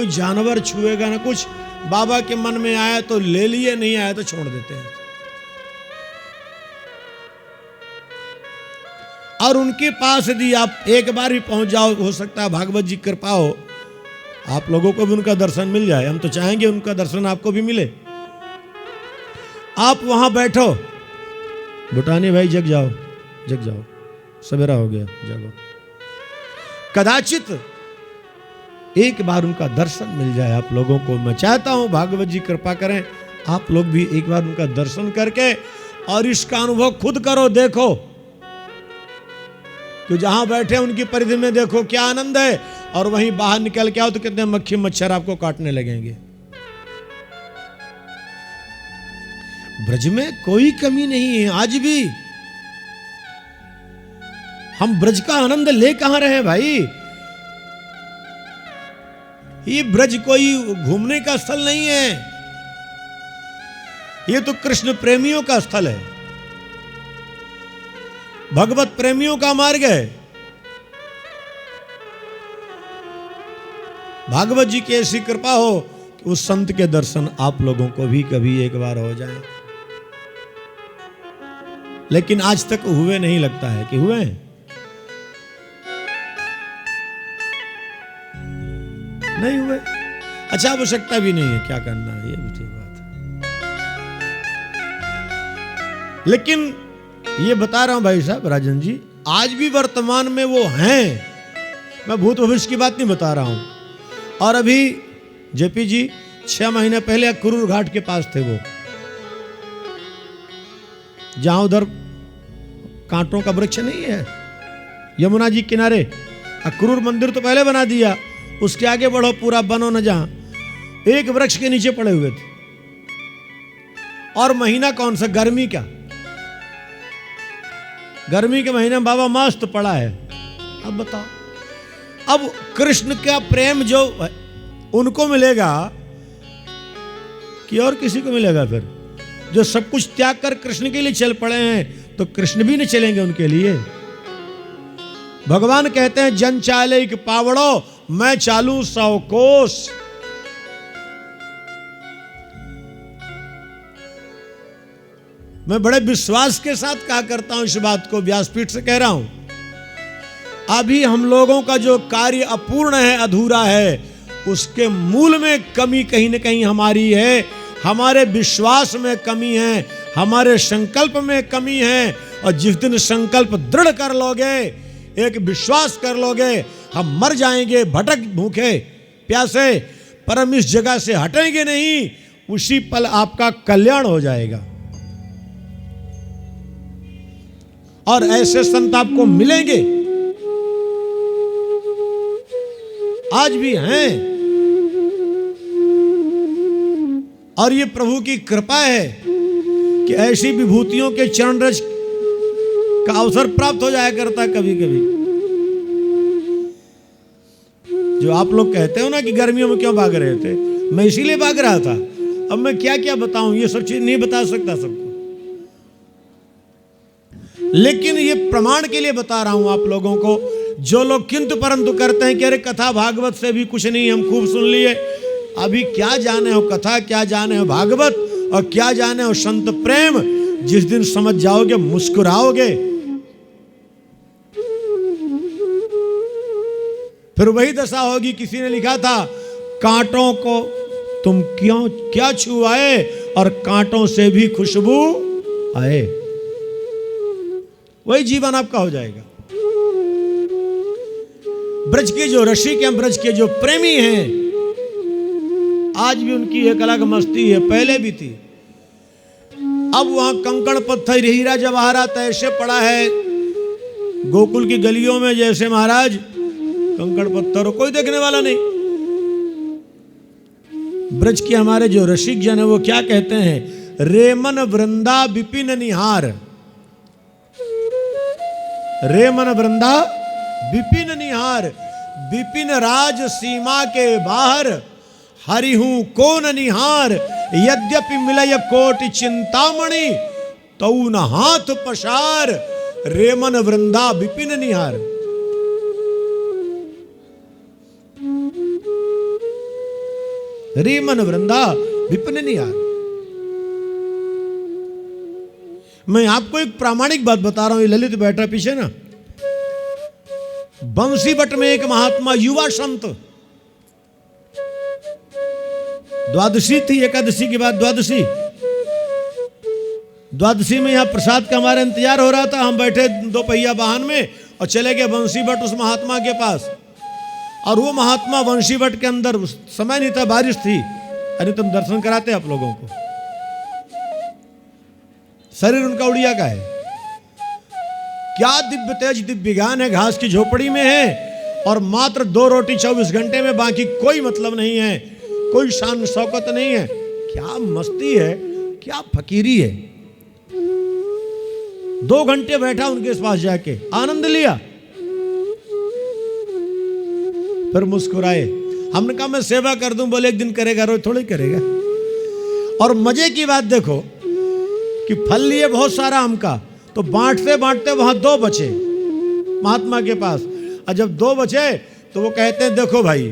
कोई जानवर छुएगा ना कुछ। बाबा के मन में आया तो ले लिए, नहीं आया तो छोड़ देते हैं। और उनके पास यदि आप एक बार भी पहुंच जाओ, हो सकता है भागवत जी कृपा हो, आप लोगों को भी उनका दर्शन मिल जाए। हम तो चाहेंगे उनका दर्शन आपको भी मिले। आप वहां बैठो, भूटानी भाई जग जाओ, जग जाओ, सवेरा हो गया, जागो। कदाचित एक बार उनका दर्शन मिल जाए आप लोगों को। मैं चाहता हूं भागवत जी कृपा करें, आप लोग भी एक बार उनका दर्शन करके और इसका अनुभव खुद करो, देखो कि जहां बैठे उनकी परिधि में देखो क्या आनंद है, और वहीं बाहर निकल के आओ तो कितने मक्खी मच्छर आपको काटने लगेंगे। ब्रज में कोई कमी नहीं है आज भी। हम ब्रज का आनंद ले कहां रहे भाई? ये ब्रज कोई घूमने का स्थल नहीं है, ये तो कृष्ण प्रेमियों का स्थल है, भगवत प्रेमियों का मार्ग है। भागवत जी की ऐसी कृपा हो कि उस संत के दर्शन आप लोगों को भी कभी एक बार हो जाए। लेकिन आज तक हुए नहीं, लगता है कि हुए हैं? नहीं हुए। अच्छा, आवश्यकता भी नहीं है, क्या करना है, ये भी ठीक बात है। लेकिन ये बता रहा हूं भाई साहब, राजन जी, आज भी वर्तमान में वो हैं। मैं भूत भविष्य की बात नहीं बता रहा हूं। और अभी जेपी जी 6 महीने पहले अक्रूर घाट के पास थे वो, जहां उधर कांटों का वृक्ष नहीं है, यमुना जी किनारे। अक्रूर मंदिर तो पहले बना दिया, उसके आगे बढ़ो पूरा बनो न, जहां एक वृक्ष के नीचे पड़े हुए थे। और महीना कौन सा? गर्मी का। गर्मी के महीने में बाबा मस्त पड़ा है। अब बताओ, अब कृष्ण का प्रेम जो उनको मिलेगा कि और किसी को मिलेगा? फिर जो सब कुछ त्याग कर कृष्ण के लिए चल पड़े हैं, तो कृष्ण भी नहीं चलेंगे उनके लिए? भगवान कहते हैं, जन चाले एक पावड़ो, मैं चालू 100 कोस। मैं बड़े विश्वास के साथ कहा करता हूं इस बात को, व्यासपीठ से कह रहा हूं। अभी हम लोगों का जो कार्य अपूर्ण है, अधूरा है, उसके मूल में कमी कहीं न कहीं हमारी है। हमारे विश्वास में कमी है, हमारे संकल्प में कमी है। और जिस दिन संकल्प दृढ़ कर लोगे, एक विश्वास कर लोगे, हम मर जाएंगे भटक भूखे प्यासे, पर हम इस जगह से हटेंगे नहीं, उसी पल आपका कल्याण हो जाएगा। और ऐसे संत आपको मिलेंगे, आज भी हैं। और ये प्रभु की कृपा है कि ऐसी विभूतियों के चरण रज का अवसर प्राप्त हो जाया करता कभी कभी। जो आप लोग कहते हो ना कि गर्मियों में क्यों भाग रहे थे, मैं इसीलिए भाग रहा था। अब मैं क्या क्या बताऊं, ये सब चीज नहीं बता सकता सबको, लेकिन ये प्रमाण के लिए बता रहा हूं आप लोगों को। जो लोग किंतु परंतु करते हैं कि अरे कथा भागवत से भी कुछ नहीं, हम खूब सुन लिए, अभी क्या जाने हो कथा, क्या जाने हो भागवत, और क्या जाने हो संत प्रेम। जिस दिन समझ जाओगे मुस्कुराओगे। फिर वही दशा होगी, किसी ने लिखा था, कांटों को तुम क्यों क्या छुआए और कांटों से भी खुशबू आए। वही जीवन आपका हो जाएगा। ब्रज के जो रसिक हैं, ब्रज के जो प्रेमी हैं, आज भी उनकी एक अलग मस्ती है, पहले भी थी। अब वहां कंकड़ पत्थर हीरा जवाहरात ऐसे पड़ा है गोकुल की गलियों में, जैसे महाराज कंकड़ पत्थर कोई देखने वाला नहीं। ब्रज के हमारे जो रसिक जन है वो क्या कहते हैं, रेमन वृंदा विपिन निहार। रेमन वृंदा विपिन निहार, विपिन राज सीमा के बाहर, हरिहूं कौन निहार। यद्यपि मिलय कोटि चिंतामणि, तऊ न हाथ पसार। रेमन वृंदा विपिन निहार। रीमन वृंदा विपिन निहार। मैं आपको एक प्रामाणिक बात बता रहा हूं, ये ललित बैठा पीछे ना, बंसीबट में एक महात्मा युवा संत, द्वादशी थी, एकादशी के बाद द्वादशी, द्वादशी में यहां प्रसाद का हमारा इंतजार हो रहा था। हम बैठे दो पहिया वाहन में और चले गए बंसीबट उस महात्मा के पास। और वो महात्मा बंसीबट के अंदर, उस समय नहीं था, बारिश थी। अरे तुम दर्शन कराते आप लोगों को, शरीर उनका उड़िया का है, क्या दिव्य तेज दिव्य ज्ञान है, घास की झोपड़ी में है और मात्र 2 रोटी 24 घंटे में, बाकी कोई मतलब नहीं है, कोई शान शौकत नहीं है। क्या मस्ती है, क्या फकीरी है। 2 घंटे बैठा उनके पास जाके, आनंद लिया, फिर मुस्कुराए। हमने कहा मैं सेवा कर दूं, बोले एक दिन करेगा, रोज थोड़ी करेगा। और मजे की बात देखो कि फल लिए बहुत सारा आम का, तो बांटते बांटते वहां 2 बचे महात्मा के पास। और जब 2 बचे तो वो कहते हैं देखो भाई,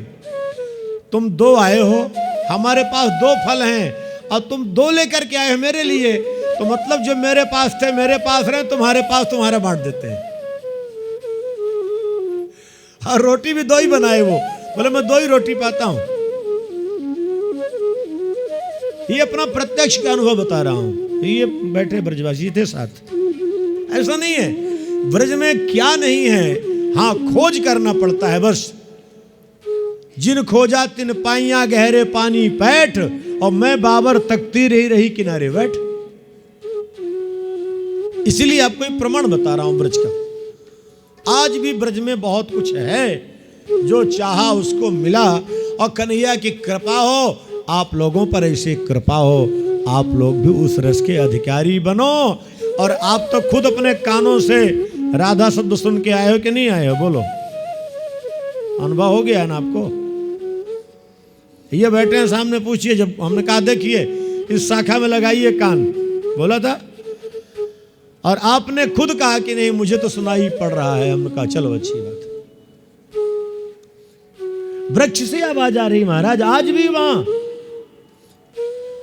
तुम 2 आए हो, हमारे पास 2 फल हैं और तुम 2 लेकर के आए हो मेरे लिए, तो मतलब जो मेरे पास थे मेरे पास रहे, तुम्हारे पास तुम्हारे बांट देते हैं। और रोटी भी 2 ही बनाए वो, बोले मैं 2 ही रोटी पाता हूं। ये अपना प्रत्यक्ष का अनुभव बता रहा हूं। ये बैठे ब्रजवासी थे साथ। ऐसा नहीं है, ब्रज में क्या नहीं है, हां खोज करना पड़ता है बस। जिन खोजा तिन पाइया गहरे पानी पैठ, और मैं बाबर तकती रही किनारे बैठ। इसीलिए आपको एक प्रमाण बता रहा हूं ब्रज का। आज भी ब्रज में बहुत कुछ है, जो चाहा उसको मिला। और कन्हैया की कृपा हो, आप लोगों पर ऐसी कृपा हो, आप लोग भी उस रस के अधिकारी बनो। और आप तो खुद अपने कानों से राधा शब्द सुन के आए हो कि नहीं आए हो, बोलो। अनुभव हो गया ना आपको। ये बैठे हैं सामने, पूछिए। जब हमने कहा देखिए इस शाखा में लगाइए कान, बोला था, और आपने खुद कहा कि नहीं मुझे तो सुनाई पड़ रहा है। हमने कहा चलो अच्छी बात। वृक्ष से आवाज आ रही महाराज, आज भी वहां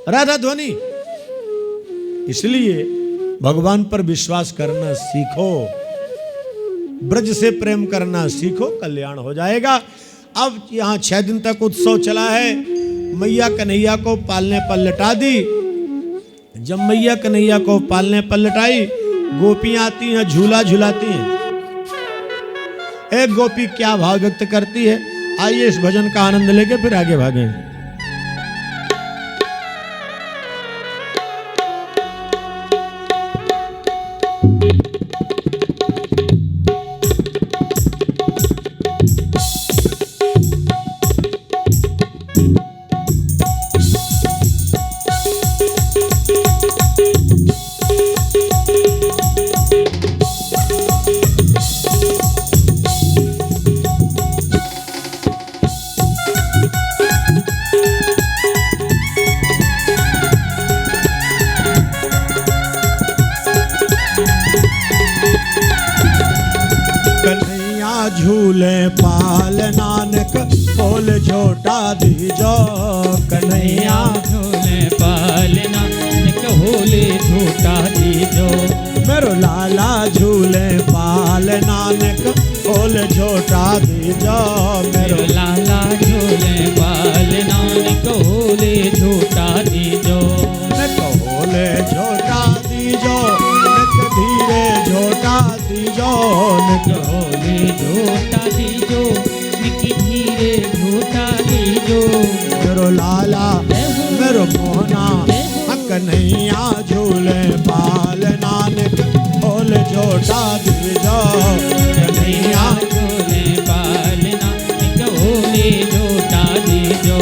राधा ध्वनि। इसलिए भगवान पर विश्वास करना सीखो, ब्रज से प्रेम करना सीखो, कल्याण हो जाएगा। अब यहां 6 दिन तक उत्सव चला है। मैया कन्हैया को पालने पर लटा दी। जब मैया कन्हैया को पालने पर लटाई, गोपियां आती हैं, झूला झुलाती हैं। एक गोपी क्या भाव व्यक्त करती है, आइए इस भजन का आनंद लेके फिर आगे भागें। झूले पाल नानक बोल झोटा दीजो। कन्हैया झूले पाल नानक बोले झोटा दीजो। मेरो लाला झूले पाल नानक बोल झोटा दीजो। मेरो लाला झूले पाल नानक बोले झोटा दीजो। बोले झोटा दीजो, धीरे झोटा दीजो। बोले झोटा दीजो, धीरे झोटा दीजो। मेरो लाला मेरो मोहना कन्हैया झूले पाल नानक बोल झोटा दीजो। कन्हैया झूले पाल नानक बोले झोटा दीजो।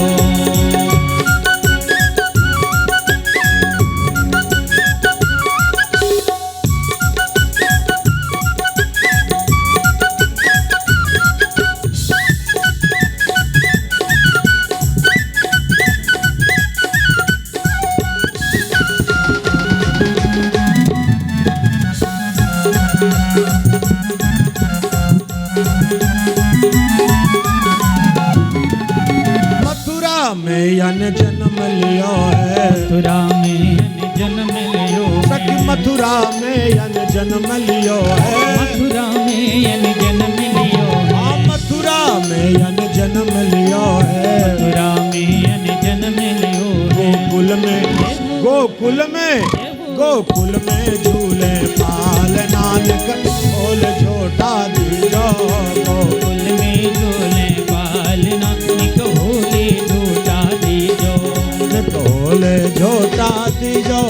में अन जन्म लियो है, मथुरा में अन जन्म लियो सखी है, मथुरा में अन जन्म लियो है, मथुरा में अन जन्म लियो हाँ है, मथुरा में अन जन्म लियो है, मथुरा में अन जन्म लियो है, गोकुल में झूले पाल नानक ओल झोटा दीजो, गोकुल में झूले पाल नानक होले झूठा दीजो, ओले झोटा दीजो,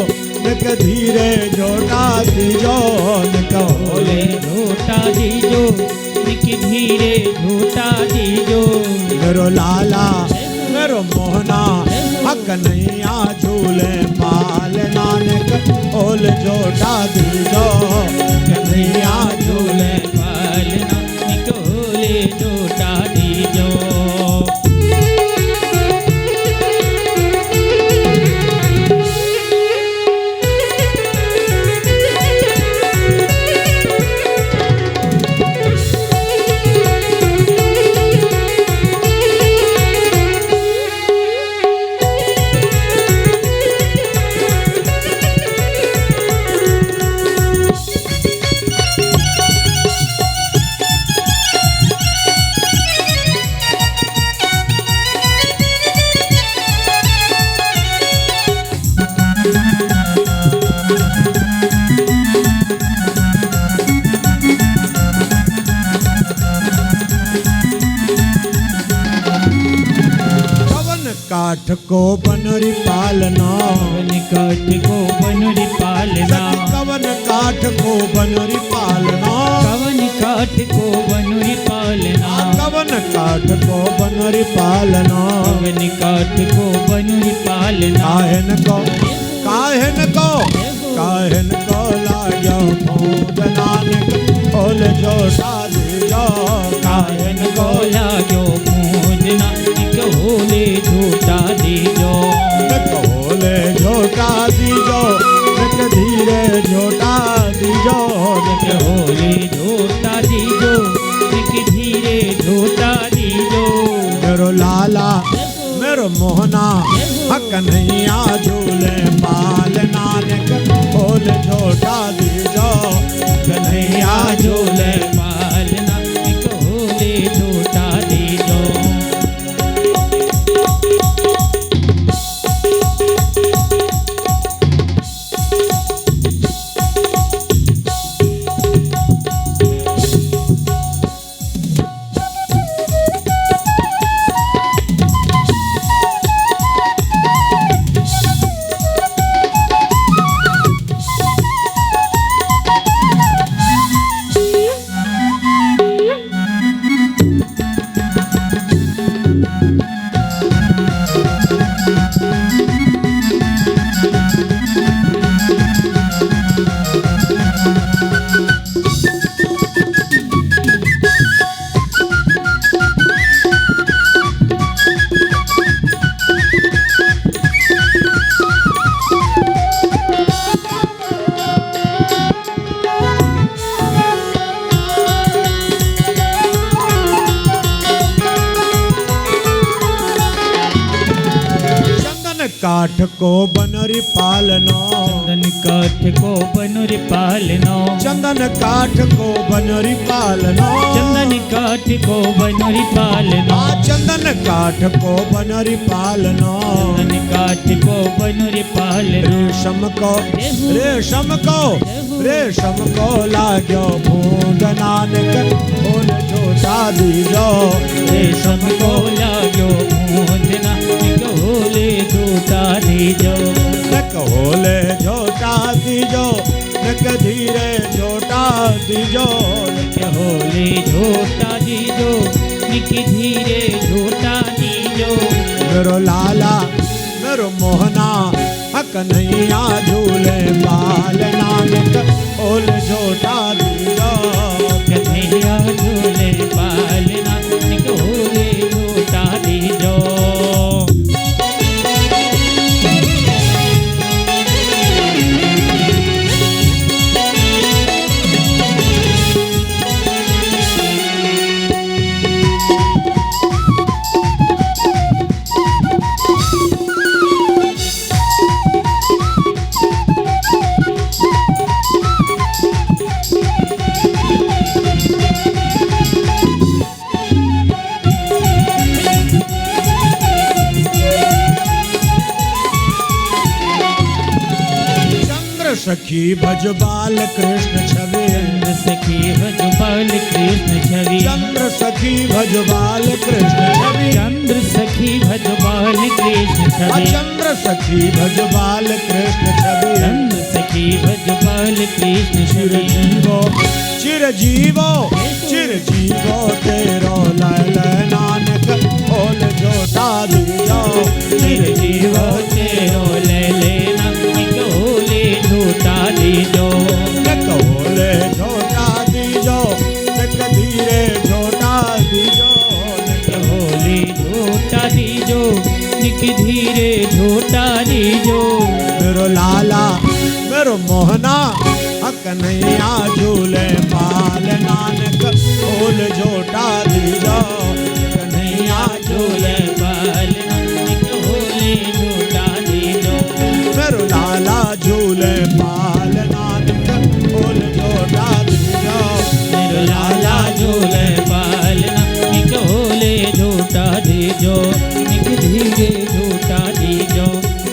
निक धीरे झोटा दीजो, निक होले झूठा दीजो, निक धीरे झूठा दीजो, मेरो लाला मेरो मोहना हक नैया झूले पाल नानक ओल झोटा दीजो, कन्हैया झूले पाल नानक होले झूठा दीजो। काठ को बनरी पालना, कवन काठ को बनरी पालना, कवन काठ को बनरी पालना, कवन काठ को बनरी पालना, कवन काठ को बनरी पालना, कवन काठ को बनरी पालना, काहन को लाग्यो फूंद नानक ओल झोटा दीजो, काहन को लाग्यो फूंद नानक होले झूठा दीजो, ओले झोटा दीजो, निक धीरे झोटा दीजो, होले झूठा दीजो, निक धीरे झूठा दीजो, मेरो लाला मेरो मोहना हक नैया झूले पाल नानक ओल झोटा दीजो, कन्हैया झूले पाल नानक होले झूठा दीजो। काठ को बनरी पालनो, चंदन काठ को बनरी पालनो, चंदन काठ को बनरी पालनो, चंदन काठ को बनरी पालनो, चंदन काठ को बनरी पालनो, चंदन काठ को बनरी पालनो, रेशम को लाग्यो फूंद नानक ओल झोटा दीजो, रेशम को लाग्यो फूंद नानक होले झूठा दीजो, नक होले झोटा दीजो, नक धीरे झोटा दीजो, नक होले झूठा दीजो, निक धीरे झूठा दीजो, मेरो लाला मेरो मोहना हक नैया झूले पाल नानक ओल झोटा दीजो, कन्हैया झूले पाल नानक होले झूठा दीजो। सखी भज बाल कृष्ण छवि, चंद्र सखी भज बाल कृष्ण छवि, चंद्र सखी भज बाल कृष्ण छवि, चंद्र सखी भज बाल कृष्ण छवि, चंद्र सखी भज बाल कृष्ण छवि, चंद्र सखी भज बाल कृष्ण छवि। चिरजीवो चिरजीवो तेरो लाल नानक खोल जोटा दीजो, चिरजीवो तेरो ले लेना खोले झूठा दीजो, खोले झोटा दीजो, धीरे झोटा दीजो, खोले झूठा दीजो, निक धीरे झूठा दीजो। मेरो लाला मेरो मोहना कन्हैया झूले पाल नानक खोल झोटा दीजो, कन्हैया झूले बाल नानक खोले झूठा दीजो, मेरो लाला झूले पाल नानक खोल झोटा दीजो, मेरो लाला झूले बाल नानक खोले झूठा दीजो, निक धीरे झूठा दीजो,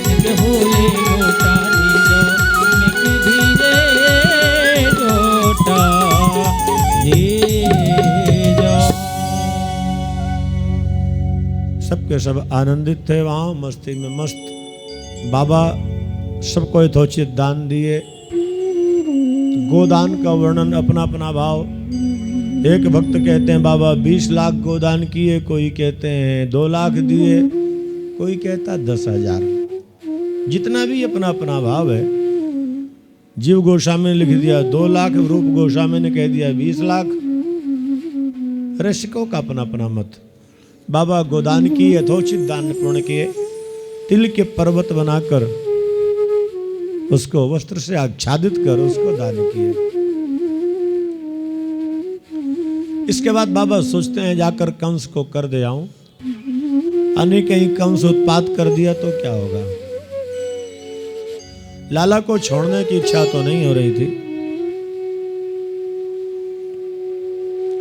निक खोले झूठा दीजो, निक धीरे झूठा दीजो। सबके सब आनंदित थे, वहाँ मस्ती में मस्त। बाबा सबको यथोचित दान दिए। गोदान का वर्णन अपना अपना भाव। एक भक्त कहते हैं बाबा 20 लाख गोदान किए, कोई कहते हैं 2 लाख दिए, कोई कहता 10,000। जितना भी अपना अपना भाव है। जीव गोस्वामी ने लिख दिया 2 लाख, रूप गोस्वामी ने कह दिया 20 लाख। ऋषिकों का अपना अपना मत। बाबा गोदान की यथोचित दान पूर्ण किए। तिल के पर्वत बनाकर उसको वस्त्र से आच्छादित कर उसको दान किए। इसके बाद बाबा सोचते हैं जाकर कंस को कर दे आऊं। अन्य कहीं कंस उत्पात कर दिया तो क्या होगा। लाला को छोड़ने की इच्छा तो नहीं हो रही थी,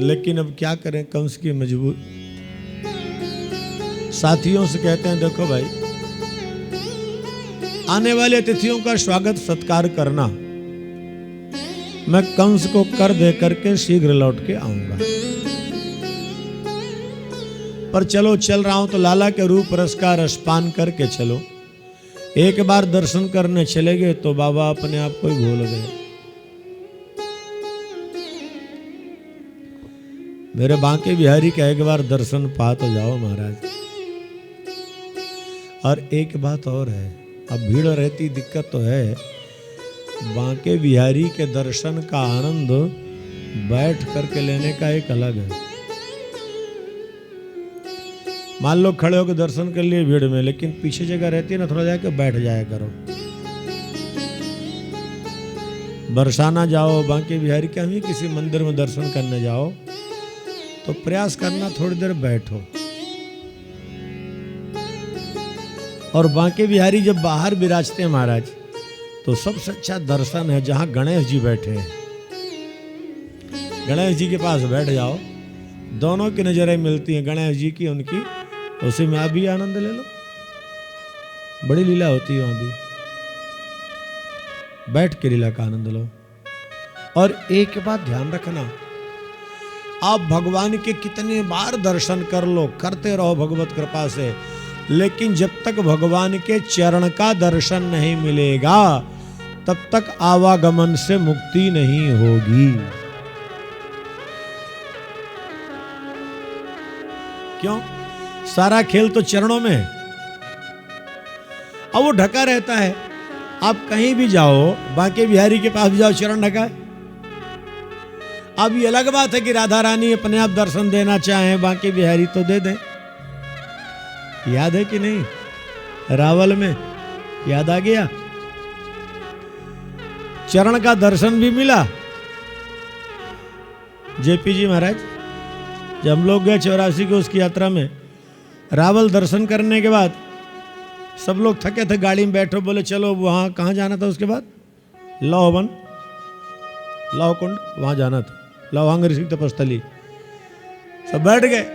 लेकिन अब क्या करें, कंस की मजबूर। साथियों से कहते हैं देखो भाई, आने वाले अतिथियों का स्वागत सत्कार करना, मैं कंस को कर दे करके शीघ्र लौट के आऊंगा। पर चलो चल रहा हूं तो लाला के रूप रस का रसपान करके चलो। एक बार दर्शन करने चले गए तो बाबा अपने आप को ही भूल गए। मेरे बांके बिहारी का एक बार दर्शन पा तो जाओ महाराज। और एक बात और है, अब भीड़ रहती दिक्कत तो है, बांके बिहारी के दर्शन का आनंद बैठ करके लेने का एक अलग है। मान लो खड़े होकर दर्शन कर लिए भीड़ में, लेकिन पीछे जगह रहती है ना, थोड़ा जाके बैठ जाया करो। बरसाना जाओ, बांके बिहारी के ही किसी मंदिर में दर्शन करने जाओ तो प्रयास करना थोड़ी देर बैठो। और बांके बिहारी जब बाहर विराजते हैं महाराज, तो सबसे अच्छा दर्शन है जहां गणेश जी बैठे हैं। गणेश जी के पास बैठ जाओ, दोनों की नजरें मिलती हैं, गणेश जी की उनकी, उसी में आप भी आनंद ले लो। बड़ी लीला होती है वहां भी, बैठ के लीला का आनंद लो। और एक बात ध्यान रखना, आप भगवान के कितने बार दर्शन कर लो, करते रहो भगवत कृपा से, लेकिन जब तक भगवान के चरण का दर्शन नहीं मिलेगा तब तक आवागमन से मुक्ति नहीं होगी। क्यों? सारा खेल तो चरणों में है। अब वो ढका रहता है, आप कहीं भी जाओ, बांके बिहारी के पास भी जाओ, चरण ढका है। अब ये अलग बात है कि राधा रानी अपने आप दर्शन देना चाहें, बांके बिहारी तो दे दें। याद है कि नहीं, रावल में याद आ गया, चरण का दर्शन भी मिला। जेपी जी महाराज, जब हम लोग गए 84 को उसकी यात्रा में, रावल दर्शन करने के बाद सब लोग थके थे, गाड़ी में बैठो, बोले चलो वहाँ कहाँ जाना था, उसके बाद लौवन लौकुंड वहाँ जाना था, लौहांग ऋषि तपस्थली। सब बैठ गए।